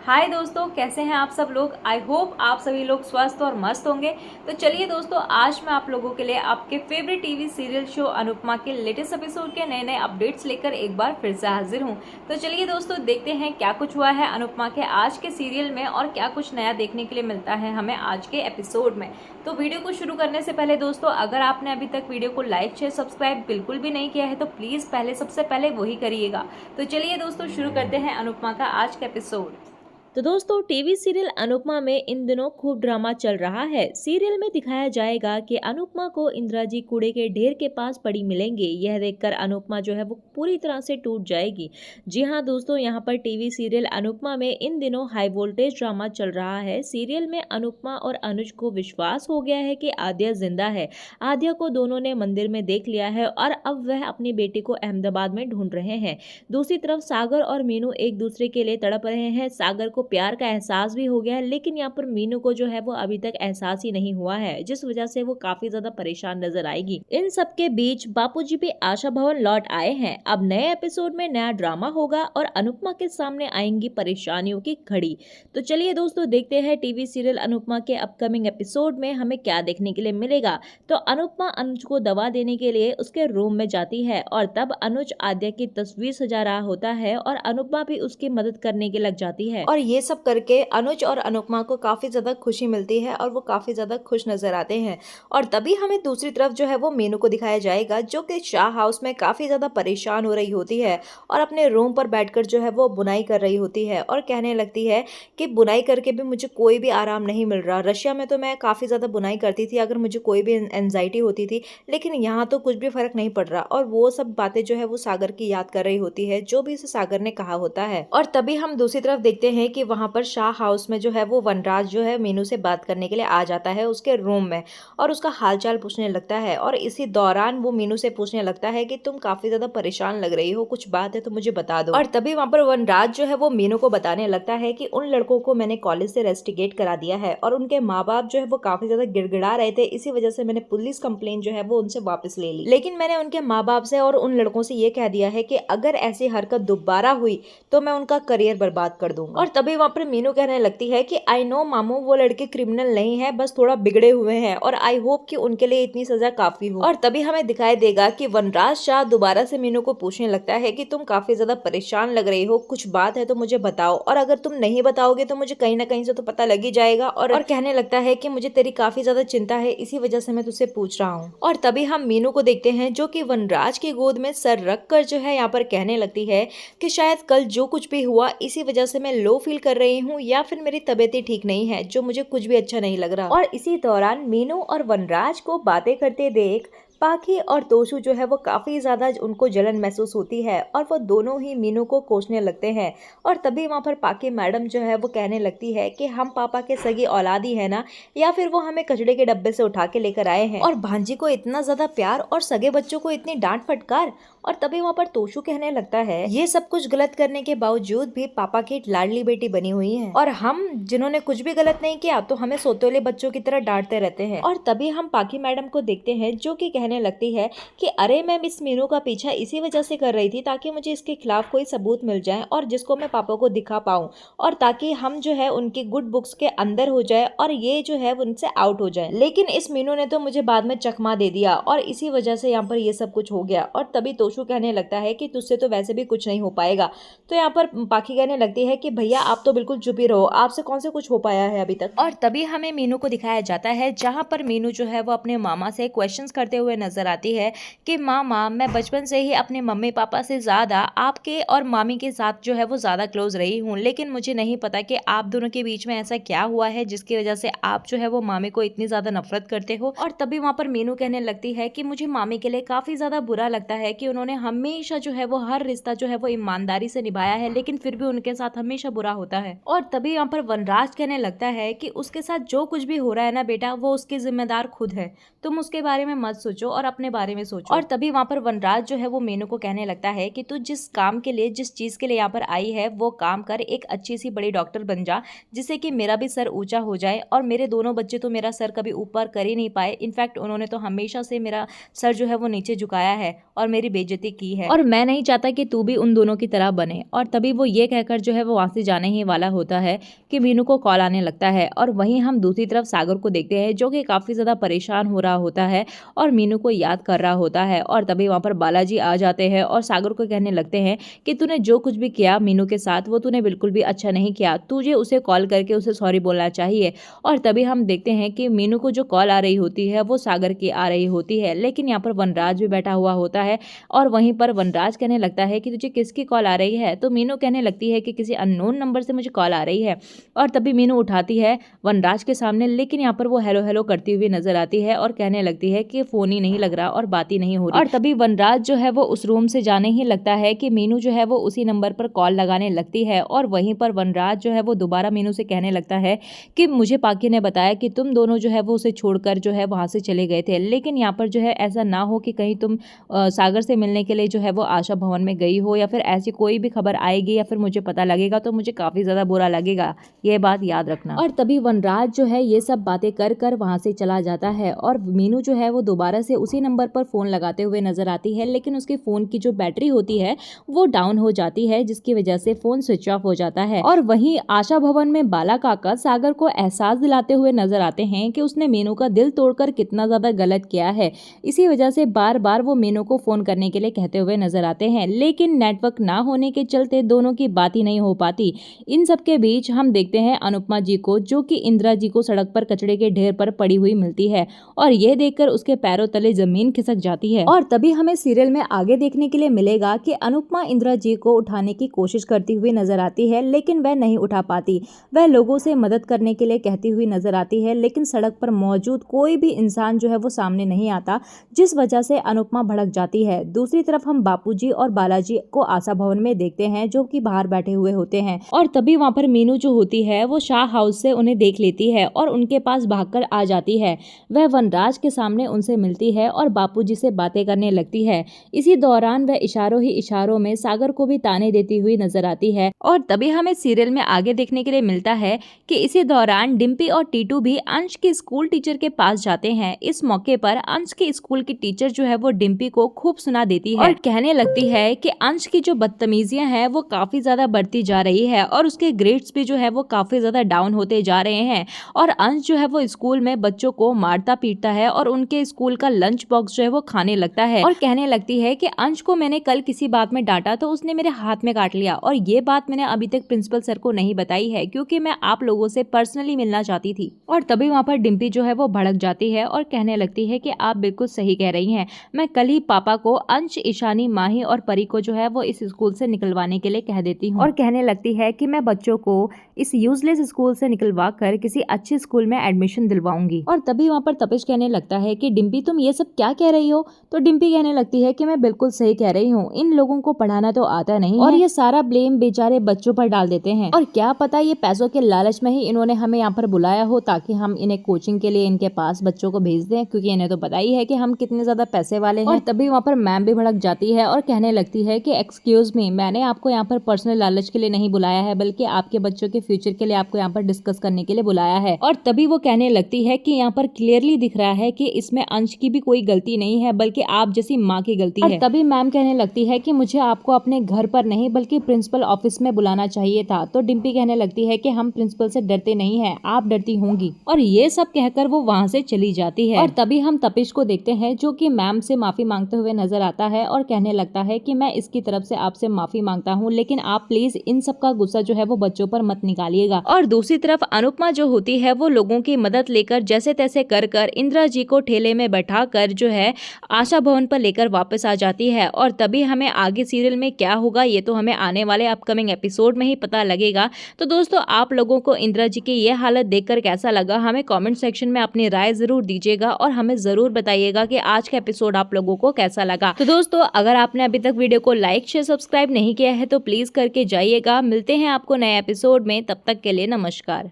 हाय दोस्तों, कैसे हैं आप सब लोग। आई होप आप सभी लोग स्वस्थ और मस्त होंगे। तो चलिए दोस्तों, आज मैं आप लोगों के लिए आपके favourite TV serial show Anupama के लेटेस्ट एपिसोड के नए नए अपडेट्स लेकर एक बार फिर से हाजिर हूं। तो चलिए दोस्तों, देखते हैं क्या कुछ हुआ है अनुपमा के आज के सीरियल में और क्या कुछ नया देखने के लिए मिलता है हमें आज के एपिसोड में। तो वीडियो को शुरू करने से पहले दोस्तों, अगर आपने अभी तक वीडियो को लाइक शेयर सब्सक्राइब बिल्कुल भी नहीं किया है तो प्लीज सबसे पहले वही करिएगा। तो चलिए दोस्तों, शुरू करते हैं अनुपमा का आज का एपिसोड। तो दोस्तों टीवी सीरियल अनुपमा में इन दिनों खूब ड्रामा चल रहा है। सीरियल में दिखाया जाएगा कि अनुपमा को इंदिरा जी कूड़े के ढेर के पास पड़ी मिलेंगे। यह देखकर अनुपमा जो है वो पूरी तरह से टूट जाएगी। जी हाँ दोस्तों, यहाँ पर टीवी सीरियल अनुपमा में इन दिनों हाई वोल्टेज ड्रामा चल रहा है। सीरियल में अनुपमा और अनुज को विश्वास हो गया है कि आद्या जिंदा है। आद्या को दोनों ने मंदिर में देख लिया है और अब वह अपनी बेटी को अहमदाबाद में ढूंढ रहे हैं। दूसरी तरफ सागर और मीनू एक दूसरे के लिए तड़प रहे हैं। सागर को प्यार का एहसास भी हो गया है, लेकिन यहाँ पर मीनू को जो है वो अभी तक एहसास ही नहीं हुआ है, जिस वजह से वो काफी ज्यादा परेशान नजर आएगी। इन सब के बीच बापूजी भी आशा भवन लौट आए हैं। अब नए एपिसोड में नया ड्रामा होगा और अनुपमा के सामने आएंगी परेशानियों की घड़ी। तो चलिए दोस्तों, देखते हैं टीवी सीरियल अनुपमा के अपकमिंग एपिसोड में हमें क्या देखने के लिए मिलेगा। तो अनुपमा अनुज को दवा देने के लिए उसके रूम में जाती है और तब अनुज आद्या की तस्वीर सजा रहा होता है और अनुपमा भी उसकी मदद करने के लग जाती है। और ये सब करके अनुज और अनुपमा को काफी ज्यादा खुशी मिलती है और वो काफी ज्यादा खुश नजर आते हैं। और तभी हमें दूसरी तरफ जो है वो मीनू को दिखाया जाएगा, जो कि शाह हाउस में काफी ज्यादा परेशान हो रही होती है और अपने रूम पर बैठकर जो है वो बुनाई कर रही होती है और कहने लगती है कि बुनाई करके भी मुझे कोई भी आराम नहीं मिल रहा। रशिया में तो मैं काफी ज्यादा बुनाई करती थी अगर मुझे कोई भी एंजाइटी होती थी, लेकिन यहाँ तो कुछ भी फर्क नहीं पड़ रहा। और वो सब बातें जो है वो सागर की याद कर रही होती है, जो भी उसे सागर ने कहा होता है। और तभी हम दूसरी तरफ देखते हैं कि वहां पर शाह हाउस में जो है वो वनराज जो है मीनू से बात करने के लिए आ जाता है उसके रूम में और उसका हालचाल पूछने लगता है। और इसी दौरान वो मीनू से पूछने लगता है कि तुम काफी ज्यादा परेशान लग रही हो, कुछ बात है तो मुझे बता दो। और तभी वहां पर वनराज जो है वो मीनू को बताने लगता है कि उन लड़कों को मैंने कॉलेज से रेस्टिगेट करा दिया है और उनके माँ बाप जो है वो काफी ज्यादा गिड़गिड़ा रहे थे, इसी वजह से मैंने पुलिस कंप्लेन जो है वो उनसे वापस ले ली। लेकिन मैंने उनके माँ बाप से और उन लड़कों से ये कह दिया है कि अगर ऐसी हरकत दोबारा हुई तो मैं उनका करियर बर्बाद कर दूंगा। और तभी वहां पर मीनू कहने लगती है कि आई नो मामू, वो लड़के क्रिमिनल नहीं है, बस थोड़ा बिगड़े हुए हैं और आई होप कि उनके लिए इतनी सजा काफी हो। और तभी हमें दिखाई देगा कि वनराज शाह दोबारा से मीनू को पूछने लगता है कि तुम काफी ज्यादा परेशान लग रही हो, कुछ बात है तो मुझे बताओ, और अगर तुम नहीं बताओगे तो मुझे कहीं ना कहीं से तो पता लग ही जाएगा। और कहने लगता है कि मुझे तेरी काफी ज्यादा चिंता है, इसी वजह से मैं तुझसे पूछ रहा हूँ। और तभी हम मीनू को देखते हैं जो कि वनराज की गोद में सर रख कर जो है यहाँ पर कहने लगती है कि शायद कल जो कुछ भी हुआ इसी वजह से मैं लो फील कर रही हूँ या फिर मेरी तबीयत ही ठीक नहीं है, जो मुझे कुछ भी अच्छा नहीं लग रहा। और इसी दौरान मीनू और वनराज को बातें करते देख पाखी और तोशु जो है वो काफी ज्यादा उनको जलन महसूस होती है और वो दोनों ही मीनू को कोसने लगते हैं। और तभी वहां पर पाखी मैडम जो है वो कहने लगती है कि हम पापा के सगी औलादी है ना, या फिर वो हमें कचड़े के डब्बे से उठा के लेकर आए हैं, और भांजी को इतना ज्यादा प्यार और सगे बच्चों को इतनी डांट फटकार। और तभी वहां पर तोशु कहने लगता है ये सब कुछ गलत करने के बावजूद भी पापा की लाडली बेटी बनी हुई है और हम जिन्होंने कुछ भी गलत नहीं किया तो हमें सोतेले बच्चों की तरह डांटते रहते हैं। और तभी हम पाखी मैडम को देखते हैं जो कि कहने लगती है कि अरे मैं मिस मीनू का पीछा इसी वजह से कर रही थी ताकि मुझे इसके खिलाफ कोई सबूत मिल जाए और जिसको मैं पापा को दिखा पाऊं, और ताकि हम जो है उनकी गुड बुक्स के अंदर हो जाए और ये जो है उनसे आउट हो जाए। लेकिन इस मीनू ने तो मुझे बाद में चकमा दे दिया और इसी वजह से यहाँ पर ये सब कुछ हो गया। और तभी तोशु कहने लगता है कि तुझसे तो वैसे भी कुछ नहीं हो पाएगा। तो यहाँ पर पाखी कहने लगती है कि भैया आप तो बिल्कुल चुप ही रहो, आपसे कौन से कुछ हो पाया है अभी तक। और तभी हमें मीनू को दिखाया जाता है जहाँ पर मीनू जो है वो अपने मामा से क्वेश्चंस करते हुए नजर आती है कि मामा, मैं बचपन से ही अपने मम्मी पापा से ज्यादा आपके और मामी के साथ जो है वो ज्यादा क्लोज रही हूँ, लेकिन मुझे नहीं पता कि आप दोनों के बीच में ऐसा क्या हुआ है जिसकी वजह से आप जो है वो मामी को इतनी ज्यादा नफरत करते हो। और तभी वहां पर मीनू कहने लगती है कि मुझे मामी के लिए काफी ज्यादा बुरा लगता है कि उन्होंने हमेशा जो है वो हर रिश्ता जो है वो ईमानदारी से निभाया है, लेकिन फिर भी उनके साथ हमेशा बुरा होता है। और तभी यहाँ पर वनराज कहने लगता है कि उसके साथ जो कुछ भी हो रहा है ना बेटा, वो उसकी जिम्मेदार खुद है, तुम उसके बारे में मत सोचो और अपने बारे में सोचो। और तभी वहाँ पर वनराज जो है वो मीनू को कहने लगता है कि तू जिस काम के लिए, जिस चीज के लिए यहाँ पर आई है वो काम कर, एक अच्छी सी बड़ी डॉक्टर बन जा, जिससे कि मेरा भी सर ऊंचा हो जाए। और मेरे दोनों बच्चे तो मेरा सर कभी ऊपर कर ही नहीं पाए, इनफैक्ट उन्होंने तो हमेशा से मेरा सर जो है वो नीचे झुकाया है और मेरी बेइज्जती की है, और मैं नहीं चाहता कि तू भी उन दोनों की तरह बने। और तभी वो ये कहकर जो है वो वहां से जाने ही वाला होता है कि मीनू को कॉल आने लगता है। और वहीं हम दूसरी तरफ सागर को देखते हैं जो कि काफी ज्यादा परेशान हो रहा होता है और मीनू को याद कर रहा होता है। और तभी वहां पर बालाजी आ जाते हैं और सागर को कहने लगते हैं कि तूने जो कुछ भी किया मीनू के साथ वो तूने बिल्कुल भी अच्छा नहीं किया, तुझे उसे कॉल करके उसे सॉरी बोलना चाहिए। और तभी हम देखते हैं कि मीनू को जो कॉल आ रही होती है वो सागर की आ रही होती है, लेकिन यहाँ पर वनराज भी बैठा हुआ होता है। और वहीं पर वनराज कहने लगता है कि तुझे किसकी कॉल आ रही है, तो मीनू कहने लगती है कि किसी अननोन नंबर से मुझे कॉल आ रही है। और तभी मीनू उठाती है वनराज के सामने, लेकिन यहाँ पर वो हेलो हेलो करती हुई नजर आती है और कहने लगती है कि फोन ही नहीं लग रहा और बात ही नहीं हो रही। और तभी वनराज जो है वो उस रूम से जाने ही लगता है कि मीनू जो है वो उसी नंबर पर कॉल लगाने लगती है। और वहीं पर वनराज जो है वो दोबारा मीनू से कहने लगता है कि मुझे पाकी ने बताया कि तुम दोनों जो है वो उसे छोड़कर जो है वहां से चले गए थे, लेकिन यहाँ पर जो है ऐसा ना हो कि कहीं तुम सागर से मिलने के लिए जो है वो आशा भवन में गई हो, या फिर ऐसी कोई भी खबर आएगी या फिर मुझे पता लगेगा तो मुझे काफी ज्यादा बुरा लगेगा, ये बात याद रखना। और तभी वनराज जो है ये सब बातें कर कर वहां से चला जाता है और मीनू जो है वो दोबारा से उसी नंबर पर फोन लगाते हुए नजर आती है, लेकिन उसके फोन की जो बैटरी होती है वो डाउन हो जाती है, जिसकी वजह से फोन स्विच ऑफ हो जाता है। और वहीं आशा भवन में बाला काका सागर को एहसास दिलाते हुए नजर आते हैं कि उसने मीनू का दिल तोड़कर कितना ज्यादा गलत किया है। इसी वजह से बार बार वो मीनू को फोन करने के लिए कहते हुए नजर आते हैं, लेकिन नेटवर्क ना होने के चलते दोनों की बात ही नहीं हो पाती। इन सब के बीच हम देखते हैं अनुपमा जी को, जो कि इंदिरा जी को सड़क पर कचड़े के ढेर पर पड़ी हुई मिलती है और ये देखकर उसके पैरों तले जमीन खिसक जाती है। और तभी हमें सीरियल में आगे देखने के लिए मिलेगा कि अनुपमा इंदिरा जी को उठाने की कोशिश करती हुई नजर आती है, लेकिन वह नहीं उठा पाती। वह लोगों से मदद करने के लिए कहती हुई नजर आती है, लेकिन सड़क पर मौजूद कोई भी इंसान जो है वो सामने नहीं आता, जिस वजह से अनुपमा भड़क जाती है। दूसरी तरफ हम बापूजी और बालाजी को आशा भवन में देखते हैं जो कि बाहर बैठे हुए होते हैं। और तभी वहां पर मीनू जो होती है वो शाह हाउस से उन्हें देख लेती है और उनके पास भागकर आ जाती है। वह वनराज के सामने उनसे मिलती है और बापूजी से बातें करने लगती है। इसी दौरान वह इशारों ही इशारों में सागर को भी ताने देती हुई नजर आती है। और तभी हमें सीरियल में आगे देखने के लिए मिलता है कि इसी दौरान डिम्पी और टीटू भी अंश के स्कूल टीचर के पास जाते हैं। इस मौके पर अंश के स्कूल की टीचर जो है वो डिम्पी को खूब सुना देती है और कहने लगती है कि अंश की जो बदतमीजियां हैं वो काफी ज्यादा बढ़ती जा रही है और उसके ग्रेड्स भी जो है वो काफी ज्यादा डाउन होते जा रहे हैं। और अंश जो है वो स्कूल में बच्चों को मारता पीटता है और उनके स्कूल का लंच बॉक्स जो है वो खाने लगता है। और कहने लगती है कि अंश को मैंने कल किसी बात में डांटा तो उसने मेरे हाथ में काट लिया, और ये बात मैंने अभी तक प्रिंसिपल सर को नहीं बताई है क्योंकि मैं आप लोगों से पर्सनली मिलना चाहती थी। और तभी वहाँ पर डिम्पी जो है वो भड़क जाती है और कहने लगती है कि आप बिल्कुल सही कह रही हैं, मैं कल ही पापा को अंश, ईशानी, माही और परी को जो है वो इस स्कूल से निकलवाने के लिए कह देती हूँ। और कहने लगती है कि मैं बच्चों को इस यूजलेस स्कूल से निकलवा कर किसी अच्छे स्कूल में एडमिशन दिलवाऊंगी। और तभी वहाँ पर तपिश कहने लगता है कि डिम्पी तुम ये सब क्या कह रही हो, तो डिम्पी कहने लगती है कि मैं बिल्कुल सही कह रही हूँ, इन लोगों को पढ़ाना तो आता नहीं और ये सारा ब्लेम बेचारे बच्चों पर डाल देते हैं, और क्या पता ये पैसों के लालच में ही इन्होंने हमें यहाँ पर बुलाया हो ताकि हम इन्हें कोचिंग के लिए इनके पास बच्चों को भेज दें, क्योंकि इन्हें तो पता ही है कि हम कितने ज्यादा पैसे वाले हैं। और तभी वहाँ पर मैम भी भड़क जाती है और कहने लगती है कि एक्सक्यूज मी, मैंने आपको यहाँ पर पर्सनल लालच के लिए नहीं बुलाया है, बल्कि आपके बच्चों के फ्यूचर के लिए आपको यहाँ पर डिस्कस करने के लिए बुलाया है। और तभी वो कहने लगती है कि यहाँ पर क्लियरली दिख रहा है कि इसमें अंश की भी कोई गलती नहीं है, बल्कि आप जैसी माँ की गलती है। तभी मैम कहने लगती है कि मुझे आपको अपने घर पर नहीं बल्कि प्रिंसिपल ऑफिस में बुलाना चाहिए था। तो डिम्पी कहने लगती है कि हम प्रिंसिपल से डरते नहीं है, आप डरती होंगी। और ये सब कहकर वो वहाँ से चली जाती है। और तभी हम तपिश को देखते हैं जो कि मैम से माफी मांगते हुए नजर आता है और कहने लगता है कि मैं इसकी तरफ से आपसे माफी मांगता हूँ, लेकिन आप प्लीज इन सब का गुस्सा जो है वो बच्चों पर मत निकालिएगा। और दूसरी तरफ अनुपमा जो होती है वो लोगों की मदद लेकर जैसे तैसे कर इंदिरा जी को ठेले में बैठा कर जो है आशा भवन पर लेकर वापस आ जाती है। और तभी हमें आगे सीरियल में क्या होगा ये तो हमें आने वाले अपकमिंग एपिसोड में ही पता लगेगा। तो दोस्तों आप लोगों को इंदिरा जी की ये हालत देखकर कैसा लगा, हमें कमेंट सेक्शन में अपनी राय जरूर दीजिएगा और हमें जरूर बताइएगा कि आज का एपिसोड आप लोगों को कैसा लगा। तो दोस्तों अगर आपने अभी तक वीडियो को लाइक शेयर सब्सक्राइब नहीं किया है तो प्लीज करके जाइएगा। मिलते हैं आपको नए एपिसोड में, तब तक के लिए नमस्कार।